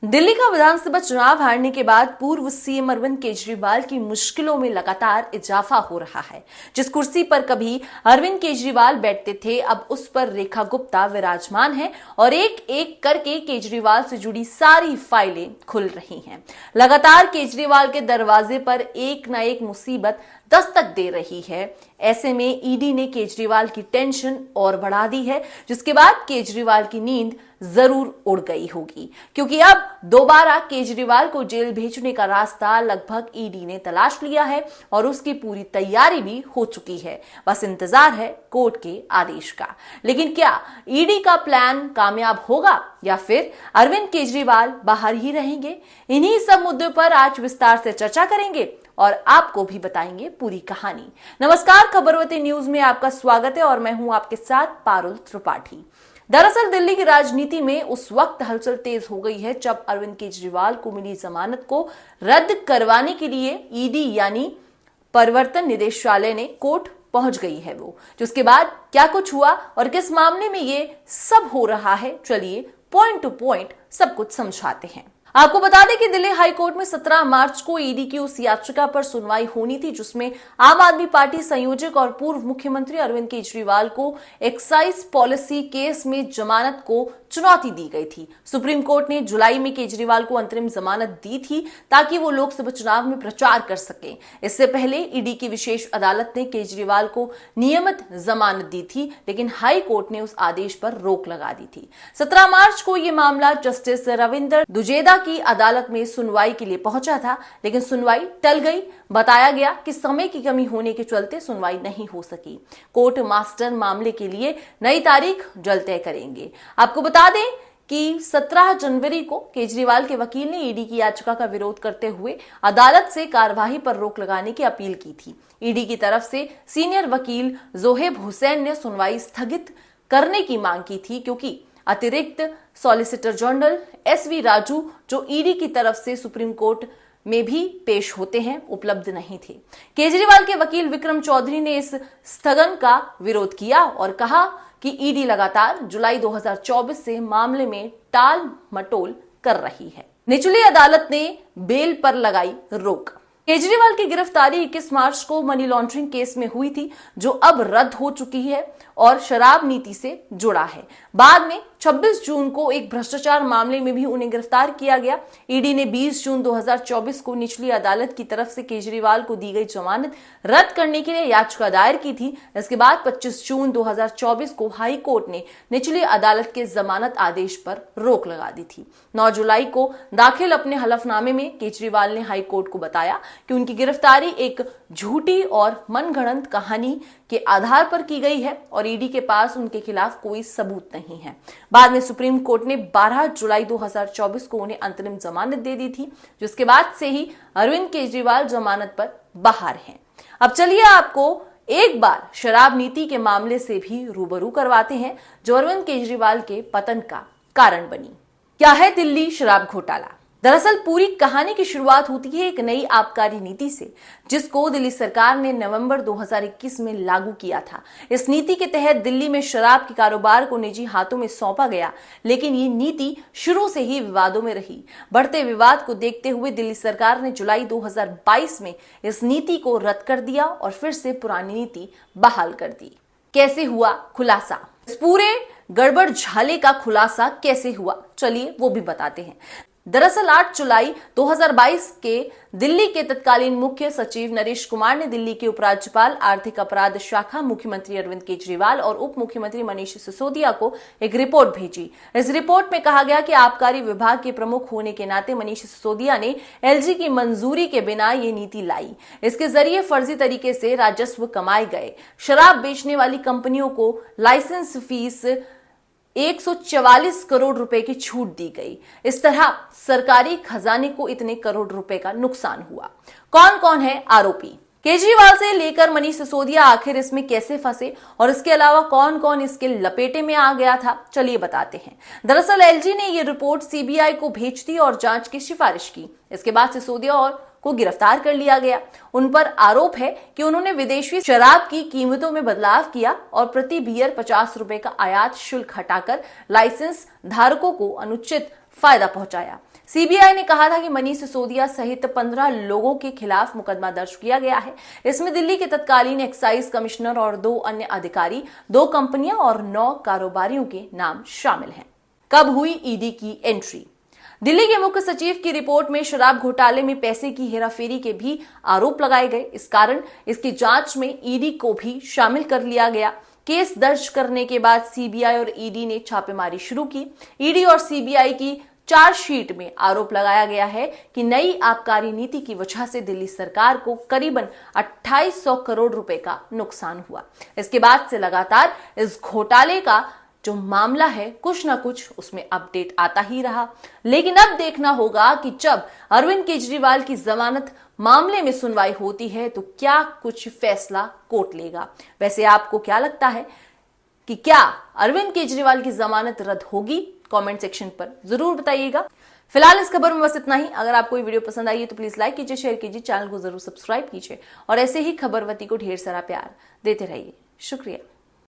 दिल्ली का विधानसभा चुनाव हारने के बाद पूर्व सीएम अरविंद केजरीवाल की मुश्किलों में लगातार इजाफा हो रहा है। जिस कुर्सी पर कभी अरविंद केजरीवाल बैठते थे, अब उस पर रेखा गुप्ता विराजमान है और एक एक करके केजरीवाल से जुड़ी सारी फाइलें खुल रही हैं। लगातार केजरीवाल के दरवाजे पर एक न एक मुसीबत दस्तक दे रही है। ऐसे में ईडी ने केजरीवाल की टेंशन और बढ़ा दी है, जिसके बाद केजरीवाल की नींद जरूर उड़ गई होगी, क्योंकि अब दोबारा केजरीवाल को जेल भेजने का रास्ता लगभग ईडी ने तलाश लिया है और उसकी पूरी तैयारी भी हो चुकी है। बस इंतजार है कोर्ट के आदेश का। लेकिन क्या ईडी का प्लान कामयाब होगा या फिर अरविंद केजरीवाल बाहर ही रहेंगे? इन्हीं सब मुद्दों पर आज विस्तार से चर्चा करेंगे और आपको भी बताएंगे पूरी कहानी। नमस्कार, खबरवती न्यूज में आपका स्वागत है और मैं हूं आपके साथ पारुल त्रिपाठी। दरअसल दिल्ली की राजनीति में उस वक्त हलचल तेज हो गई है जब अरविंद केजरीवाल को मिली जमानत को रद्द करवाने के लिए ईडी यानी प्रवर्तन निदेशालय ने कोर्ट पहुंच गई है वो। जिसके बाद क्या कुछ हुआ और किस मामले में ये सब हो रहा है, चलिए पॉइंट टू पॉइंट सब कुछ समझाते हैं। आपको बता दें कि दिल्ली हाई कोर्ट में 17 मार्च को ईडी की उस याचिका पर सुनवाई होनी थी जिसमें आम आदमी पार्टी संयोजक और पूर्व मुख्यमंत्री अरविंद केजरीवाल को एक्साइज पॉलिसी केस में जमानत को चुनौती दी गई थी। सुप्रीम कोर्ट ने जुलाई में केजरीवाल को अंतरिम जमानत दी थी ताकि वो लोकसभा चुनाव में प्रचार कर सके। इससे पहले ईडी की विशेष अदालत ने केजरीवाल को नियमित जमानत दी थी, लेकिन हाई कोर्ट ने उस आदेश पर रोक लगा दी थी। 17 मार्च को यह मामला जस्टिस रविंदर दुजेदा की अदालत में सुनवाई के लिए पहुंचा था, लेकिन सुनवाई टल गई। बताया गया कि समय की कमी होने के चलते सुनवाई नहीं हो सकी। कोर्ट मास्टर मामले के लिए नई तारीख जल्द तय करेंगे। आपको बता दें कि 17 जनवरी को केजरीवाल के वकील ने ईडी की याचिका का विरोध करते हुए अदालत से कार्यवाही पर रोक लगाने की अपील की थी। ईडी की तरफ से सीनियर वकील जोहेब हुसैन ने सुनवाई स्थगित करने की मांग की थी, क्योंकि अतिरिक्त सॉलिसिटर जनरल एसवी राजू, जो ईडी की तरफ से सुप्रीम कोर्ट में भी पेश होते हैं, उपलब्ध नहीं थे। केजरीवाल के वकील विक्रम चौधरी ने इस स्थगन का विरोध किया और कहा कि ईडी लगातार जुलाई 2024 से मामले में टाल मटोल कर रही है। निचली अदालत ने बेल पर लगाई रोक। केजरीवाल की गिरफ्तारी 21 मार्च को मनी लॉन्ड्रिंग केस में हुई थी, जो अब रद्द हो चुकी है और शराब नीति से जुड़ा है। बाद में 26 जून को एक भ्रष्टाचार मामले में भी उन्हें गिरफ्तार किया गया। ईडी ने 20 जून 2024 को निचली अदालत की तरफ से केजरीवाल को दी गई जमानत रद्द करने के लिए याचिका दायर की थी। इसके बाद 25 जून 2024 को हाई कोर्ट ने निचली अदालत के जमानत आदेश पर रोक लगा दी थी। 9 जुलाई को दाखिल अपने हलफनामे में केजरीवाल ने हाई कोर्ट को बताया कि उनकी गिरफ्तारी एक झूठी और मनगढ़ंत कहानी के आधार पर की गई है और ईडी के पास उनके खिलाफ कोई सबूत नहीं है। बाद में सुप्रीम कोर्ट ने 12 जुलाई 2024 को उन्हें अंतरिम जमानत दे दी थी, जिसके बाद से ही अरविंद केजरीवाल जमानत पर बाहर हैं। अब चलिए आपको एक बार शराब नीति के मामले से भी रूबरू करवाते हैं, जो अरविंद केजरीवाल के पतन का कारण बनी। क्या है दिल्ली शराब घोटाला? दरअसल पूरी कहानी की शुरुआत होती है एक नई आबकारी नीति से, जिसको दिल्ली सरकार ने नवंबर 2021 में लागू किया था। इस नीति के तहत दिल्ली में शराब के कारोबार को निजी हाथों में सौंपा गया, लेकिन ये नीति शुरू से ही विवादों में रही। बढ़ते विवाद को देखते हुए दिल्ली सरकार ने जुलाई 2022 में इस नीति को रद्द कर दिया और फिर से पुरानी नीति बहाल कर दी। कैसे हुआ खुलासा? इस पूरे गड़बड़ झाले का खुलासा कैसे हुआ, चलिए वो भी बताते हैं। दरअसल 8 जुलाई 2022 के दिल्ली के तत्कालीन मुख्य सचिव नरेश कुमार ने दिल्ली के उपराज्यपाल आर्थिक अपराध शाखा, मुख्यमंत्री अरविंद केजरीवाल और उप मुख्यमंत्री मनीष सिसोदिया को एक रिपोर्ट भेजी। इस रिपोर्ट में कहा गया कि आबकारी विभाग के प्रमुख होने के नाते मनीष सिसोदिया ने एलजी की मंजूरी के बिना ये नीति लाई। इसके जरिए फर्जी तरीके से राजस्व कमाए गए। शराब बेचने वाली कंपनियों को लाइसेंस फीस 144 करोड़ रुपए की छूट दी गई। इस तरह सरकारी खजाने को इतने करोड़ रुपए का नुकसान हुआ। कौन कौन है आरोपी? केजरीवाल से लेकर मनीष सिसोदिया आखिर इसमें कैसे फंसे और इसके अलावा कौन कौन इसके लपेटे में आ गया था, चलिए बताते हैं। दरअसल एलजी ने यह रिपोर्ट सीबीआई को भेज दी और जांच की सिफारिश की। इसके बाद सिसोदिया और को गिरफ्तार कर लिया गया। उन पर आरोप है कि उन्होंने विदेशी शराब की कीमतों में बदलाव किया और प्रति बियर 50 रुपए का आयात शुल्क हटाकर लाइसेंस धारकों को अनुचित फायदा पहुंचाया। सीबीआई ने कहा था कि मनीष सिसोदिया सहित 15 लोगों के खिलाफ मुकदमा दर्ज किया गया है। इसमें दिल्ली के तत्कालीन एक्साइज कमिश्नर और 2 अन्य अधिकारी, 2 कंपनियां और 9 कारोबारियों के नाम शामिल हैं। कब हुई ईडी की एंट्री? दिल्ली के मुख्य सचिव की रिपोर्ट में शराब घोटाले में पैसे की हेराफेरी के भी आरोप लगाए गए। इस कारण इसकी जांच में ईडी को भी शामिल कर लिया गया। केस दर्ज करने के बाद सीबीआई और ईडी ने छापेमारी शुरू की। ईडी और सीबीआई की चार्जशीट में आरोप लगाया गया है कि नई आबकारी नीति की वजह से दिल्ली सरकार को करीबन 2800 करोड़ रुपए का नुकसान हुआ। इसके बाद से लगातार इस घोटाले का जो मामला है कुछ ना कुछ उसमें अपडेट आता ही रहा। लेकिन अब देखना होगा कि जब अरविंद केजरीवाल की जमानत मामले में सुनवाई होती है तो क्या कुछ फैसला कोर्ट लेगा। वैसे आपको क्या लगता है कि क्या अरविंद केजरीवाल की जमानत रद्द होगी? कमेंट सेक्शन पर जरूर बताइएगा। फिलहाल इस खबर में बस इतना ही। अगर आपको ये वीडियो पसंद आई है तो प्लीज लाइक कीजिए, शेयर कीजिए, चैनल को जरूर सब्सक्राइब कीजिए और ऐसे ही खबरवती को ढेर सारा प्यार देते रहिए। शुक्रिया।